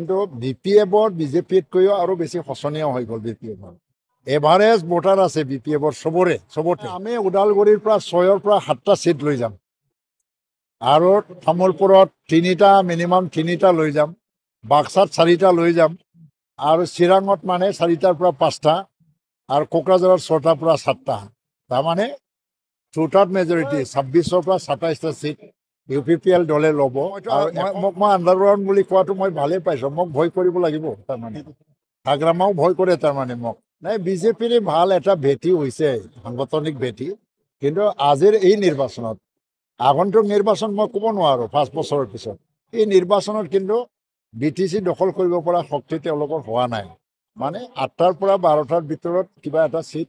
কিন্তু BPF বিজেপিতকৈও আৰু বেছি শোচনীয় হৈ গ'ল BPF এভাৰেজ ভোটাৰ আছে BPF চবতে আমি ওদালগুৰিৰ পৰা 6ৰ পৰা 7টা সিট লৈ যাম আৰু তামোলপুৰত মিনিমাম 3টা লৈ যাম বাক্সাত 4টা লৈ যাম আৰু চিৰাঙত মানে 4টাৰ পৰা 5টা আৰু কোকৰাঝাৰত 6টাৰ পৰা 7টা তাৰমানে টুটাত মেজৰিটি 26ৰ পৰা 27টা সিট UPPL দলে ল'ব মোক মই আণ্ডাৰগ্ৰাউণ্ড বুলি কোৱাটো মই ভালেই পাইছোঁ মোক ভয় কৰিব লাগিব তাৰমানে হাগ্ৰামাও ভয় কৰে তাৰমানে মোক নাই বিজেপিৰ ভাল এটা ভেটি হৈছে সাংগঠনিক ভেটি কিন্তু আজিৰ এই নিৰ্বাচনত আগন্তুক নিৰ্বাচন মই ক'ব নোৱাৰোঁ 5 বছৰৰ পিছত এই নিৰ্বাচনত কিন্তু BTC দখল কৰিব পৰা শক্তি তেওঁলোকৰ হোৱা নাই মানে 8টাৰ পৰা 12টাৰ ভিতৰত কিবা এটা সিট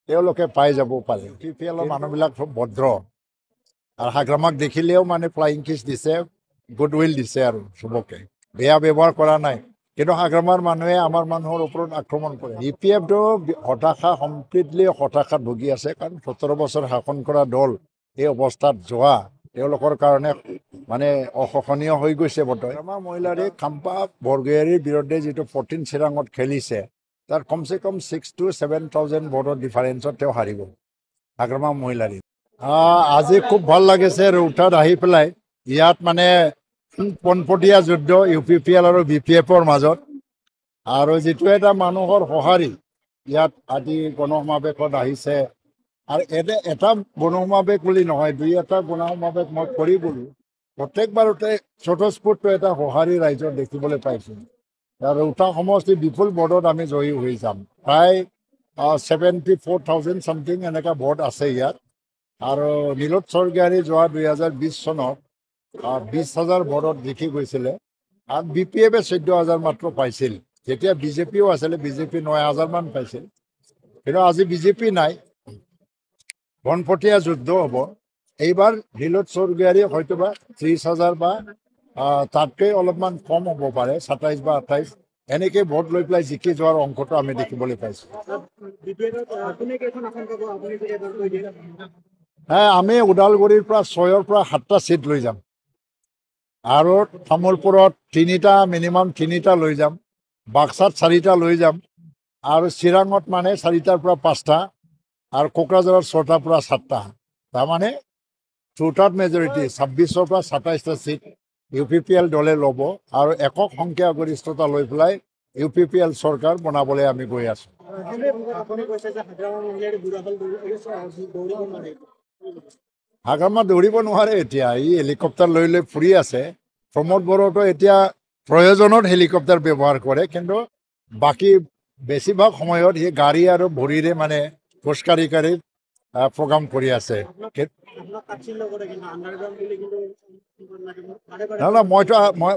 তেওঁলোকে পাই যাব পাৰে UPPLৰ মানুহবিলাক খুব ভদ্ৰ আৰু হাগ্ৰামাক দেখিলেও মানে ফ্লাইং কিছ দিছে গুডউইল দিছে আৰু চবকে বেয়া ব্যৱহাৰ কৰা নাই কিন্তু হাগ্ৰামাৰ মানুহে আমাৰ মানুহৰ ওপৰত আক্ৰমণ কৰে BPFটো কমপ্লিটলি হতাশাত ভুগি আছে কাৰণ 17 বছৰ শাসন কৰা দল এই অৱস্থাত যোৱা তেওঁলোকৰ কাৰণে মানে অসহনীয় হৈ গৈছে বৰ্তমান আমাৰ মহিলাৰে খাম্পা বৰগয়াৰীৰ বিৰুদ্ধে যিটো 14 চিৰাঙত খেলিছে তাৰ কমচে কম 6,000 to 7,000 ভোটৰ ডিফাৰেঞ্চত তেওঁ হাৰিব হাগ্ৰামা মহিলাৰী আজি খুব ভাল লাগিছে ৰৌতাত আহি পেলাই ইয়াত মানে পোনপটীয়া যুদ্ধ UPPL আৰু BPFৰ মাজত আৰু যিটো এটা মানুহৰ সঁহাৰি ইয়াত আজি গণসমাৱেশত আহিছে আৰু এটা গণসমাৱেশ বুলি নহয় 2-এটা গণসমাৱেশ মই কৰি গ'লো প্ৰত্যেকবাৰতে স্বতঃস্ফূৰ্ত এটা সঁহাৰি ৰাইজৰ দেখিবলৈ পাইছোঁ আৰু ৰৌতা সমষ্টি বিপুল ভোটত আমি জয়ী হৈ যাম প্ৰায় 74,000 চামথিং এনেকুৱা ভোট আছে ইয়াত আৰু নীলোৎ স্বৰ্গীয়াৰী যোৱা 2020 চনত 20,000 ভোটত জিকি গৈছিলে আৰু BPFে 14,000 মাত্ৰ পাইছিল যেতিয়া বিজেপিও আছিলে বিজেপি 9,000 মান পাইছিল কিন্তু আজি বিজেপি নাই ঘনপটীয়া যুদ্ধ হ'ব এইবাৰ নীলোৎ স্বৰ্গীয়াৰী হয়তোবা 30,000 বা তাতকৈ অলপমান কম হ'ব পাৰে 27 বা 28 এনেকৈ ভোট লৈ পেলাই জিকি যোৱাৰ অংকটো আমি দেখিবলৈ পাইছোঁ আমি ওদালগুৰিৰ পৰা 6ৰ পৰা 7টা সিট লৈ যাম আৰু তামোলপুৰত মিনিমাম 3টা লৈ যাম বাক্সাত 4টা লৈ যাম আৰু চিৰাঙত মানে 4টাৰ পৰা 5টা আৰু কোকৰাঝাৰত 6টাৰ পৰা 7টা তাৰমানে টুটাত মেজৰিটি 26ৰ পৰা 27টা সিট UPPL দলে ল'ব আৰু একক সংখ্যাগৰিষ্ঠতা লৈ পেলাই UPPL চৰকাৰ বনাবলৈ আমি গৈ আছোঁ হাগ্ৰামা দৌৰিব নোৱাৰে এতিয়া ই হেলিকপ্টাৰ লৈ ফুৰি আছে প্ৰমোদ বড়োতো এতিয়া প্ৰয়োজনত হেলিকপ্টাৰ ব্যৱহাৰ কৰে কিন্তু বাকী বেছিভাগ সময়ত সি গাড়ী আৰু ভৰিৰে মানে খোজকাঢ়ি প্ৰগ্ৰাম কৰি আছে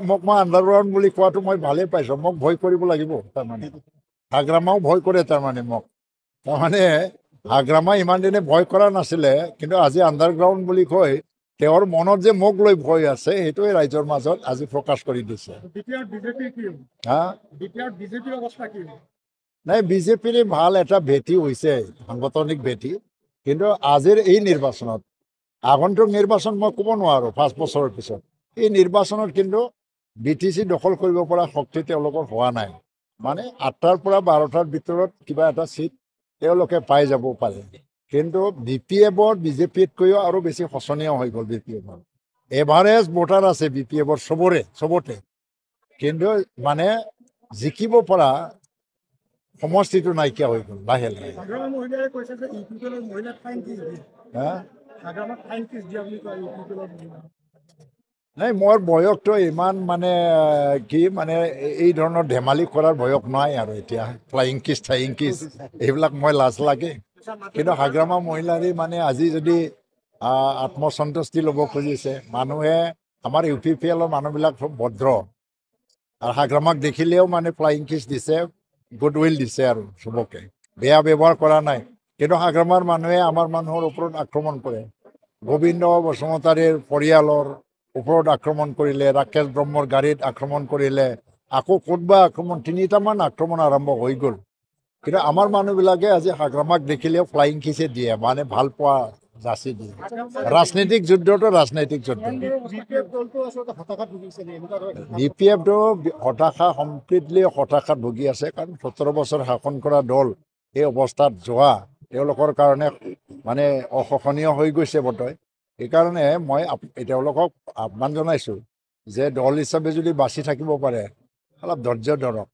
মোক মই আণ্ডাৰগ্ৰাউণ্ড বুলি কোৱাটো মই ভালেই পাইছোঁ মোক ভয় কৰিব লাগিব তাৰমানে হাগ্ৰামাও ভয় কৰে তাৰমানে মোক তাৰমানে হাগ্ৰামা ইমান দিনে ভয় কৰা নাছিলে কিন্তু আজি আণ্ডাৰগ্ৰাউণ্ড বুলি কয় তেওঁৰ মনত যে মোক লৈ ভয় আছে সেইটোৱে ৰাইজৰ মাজত আজি প্ৰকাশ কৰি দিছে নাই বিজেপিৰ ভাল এটা ভেটি হৈছে সাংগঠনিক ভেটি কিন্তু আজিৰ এই নিৰ্বাচনত আগন্তুক নিৰ্বাচন মই ক'ব নোৱাৰোঁ 5 বছৰৰ পিছত এই নিৰ্বাচনত কিন্তু BTC দখল কৰিব পৰা শক্তি তেওঁলোকৰ হোৱা নাই মানে 8টাৰ পৰা 12টাৰ ভিতৰত কিবা এটা সিট তেওঁলোকে পাই যাব পাৰে কিন্তু বিজেপিতকৈও আৰু বেছি শোচনীয় হৈ গ'ল BPF এভাৰেজ ভোটাৰ আছে BPF চবতে কিন্তু মানে জিকিব পৰা সমষ্টিটো নাইকিয়া হৈ গ'ল লাহে লাহে নাই মোৰ বয়সটো ইমান মানে কি মানে এই ধৰণৰ ধেমালি কৰাৰ বয়স নাই আৰু এতিয়া ফ্লাইং কিছ এইবিলাক মই লাজ লাগে কিন্তু হাগ্ৰামা মহিলাৰী মানে আজি যদি আত্মসন্তুষ্টি ল'ব খুজিছে মানুহে আমাৰ UPPLৰ মানুহবিলাক খুব ভদ্ৰ আৰু হাগ্ৰামাক দেখিলেও মানে ফ্লাইং কিছ দিছে গুডউইল দিছে আৰু চবকে বেয়া ব্যৱহাৰ কৰা নাই কিন্তু হাগ্ৰামাৰ মানুহে আমাৰ মানুহৰ ওপৰত আক্ৰমণ কৰে গোবিন্দ বসুমতাৰীৰ পৰিয়ালৰ ওপৰত আক্ৰমণ কৰিলে ৰাকেশ ব্ৰহ্মৰ গাড়ীত আক্ৰমণ কৰিলে আকৌ ক'তবা আক্ৰমণ 3টামান আক্ৰমণ আৰম্ভ হৈ গ'ল কিন্তু আমাৰ মানুহবিলাকে আজি হাগ্ৰামাক দেখিলেও ফ্লাইং কিছে দিয়ে মানে ভাল পোৱা যাচি দিয়ে ৰাজনৈতিক যুদ্ধটো ৰাজনৈতিক যুদ্ধ বি পি এফটো হতাশা কমপ্লিটলি হতাশাত ভুগি আছে কাৰণ 17 বছৰ শাসন কৰা দল এই অৱস্থাত যোৱা তেওঁলোকৰ কাৰণে মানে অসহনীয় হৈ গৈছে বোধহয় সেইকাৰণে মই তেওঁলোকক আহ্বান জনাইছোঁ যে দল হিচাপে যদি বাচি থাকিব পাৰে অলপ ধৈৰ্য ধৰক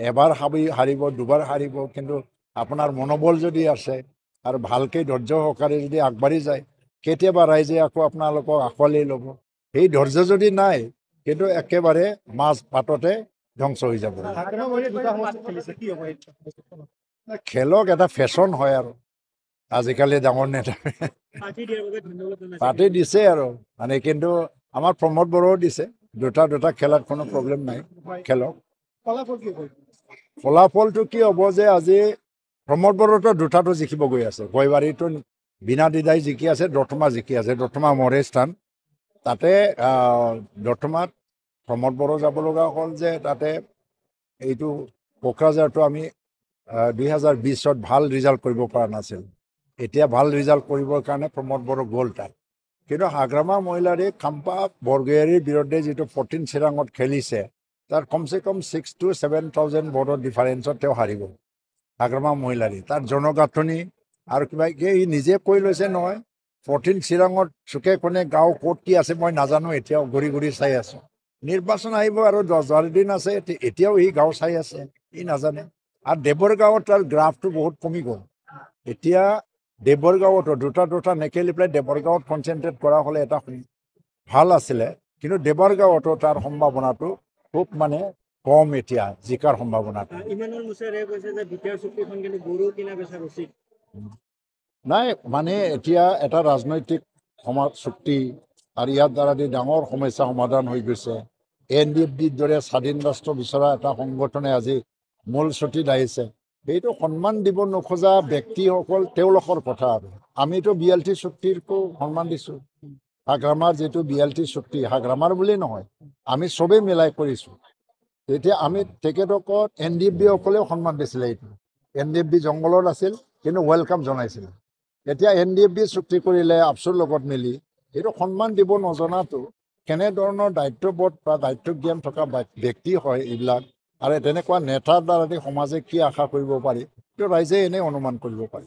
এবাৰ হাৰিব দুবাৰ হাৰিব কিন্তু আপোনাৰ মনোবল যদি আছে আৰু ভালকৈ ধৈৰ্য সহকাৰে যদি আগবাঢ়ি যায় কেতিয়াবা ৰাইজে আকৌ আপোনালোকক আঁকোৱালি ল'ব সেই ধৈৰ্য যদি নাই কিন্তু একেবাৰে মাছ পাততে ধ্বংস হৈ যাব খেলক এটা ফেশ্বন হয় আৰু আজিকালি ডাঙৰ নেতা পাৰ্টি দিছে আৰু মানে কিন্তু আমাৰ প্ৰমোদ বড়োও দিছে দুটা খেলাত কোনো প্ৰব্লেম নাই খেলক ফলাফলটো কি হ'ব যে আজি প্ৰমোদ বড়োতো দুটাটো জিকিব গৈ আছে গয়বাৰীটো বিনা দিদাই জিকি আছে দতমা জিকি আছে দতমা মৰে স্থান তাতে দতমাত প্ৰমোদ বড়ো যাব লগা হ'ল যে তাতে এইটো কোকৰাঝাৰটো আমি 2020 ভাল ৰিজাল্ট কৰিব পৰা নাছিল এতিয়া ভাল ৰিজাল্ট কৰিবৰ কাৰণে প্ৰমোদ বড়ো গ'ল তাত কিন্তু হাগ্ৰামা মহিলাৰী খাম্পা বৰগয়াৰীৰ বিৰুদ্ধে যিটো 14 চিৰাঙত খেলিছে তাত কমচে কম 6,000 to 7,000 ভোটৰ ডিফাৰেঞ্চত তেওঁ হাৰিব হাগ্ৰামা মহিলাৰী তাত জনগাঁথনি আৰু কিবা ই নিজে কৈ লৈছে নহয় 14 চিৰাঙত চুকে কোণে গাঁও ক'ত কি আছে মই নাজানো এতিয়াও ঘূৰি চাই আছোঁ নিৰ্বাচন আহিব আৰু 10-12 দিন আছে এতিয়াও সি গাঁও চাই আছে ই নাজানে আৰু দেৱৰ গাঁৱত তাৰ গ্ৰাফটো বহুত কমি গ'ল এতিয়া দেৱৰ গাঁৱতো দুটা নেখেলি পেলাই দেৱৰ গাঁৱত কনচেনট্ৰেট কৰা হ'লে এটা ভাল আছিলে কিন্তু দেৱৰ গাঁৱতো তাৰ সম্ভাৱনাটো খুব মানে কম এতিয়া জিকাৰ সম্ভাৱনাটো নাই মানে এতিয়া এটা ৰাজনৈতিক সমাজ চুক্তি আৰু ইয়াৰ দ্বাৰা ডাঙৰ সমস্যা সমাধান হৈ গৈছে NDFBৰ দৰে স্বাধীন ৰাষ্ট্ৰ বিচৰা এটা সংগঠনে আজি মূল চুটিত আহিছে সেইটো সন্মান দিব নোখোজা ব্যক্তিসকল তেওঁলোকৰ কথা আৰু আমিতো BLT চুক্তিকো সন্মান দিছোঁ হাগ্ৰামাৰ যিটো BLT চুক্তি হাগ্ৰামাৰ বুলি নহয় আমি চবেই মিলাই কৰিছোঁ তেতিয়া আমি তেখেতসকল NDFB সকলেও সন্মান দিছিলে এইটো NDFB জংঘলত আছিল কিন্তু ৱেলকাম জনাইছিল এতিয়া NDFB চুক্তি কৰিলে আফচুৰ লগত মিলি এইটো সন্মান দিব নজনাটো কেনেধৰণৰ দায়িত্ববোধ বা দায়িত্ব জ্ঞান থকা ব্যক্তি হয় এইবিলাক আৰু তেনেকুৱা নেতাৰ দ্বাৰা সমাজে কি আশা কৰিব পাৰি এইটো ৰাইজে এনেই অনুমান কৰিব পাৰি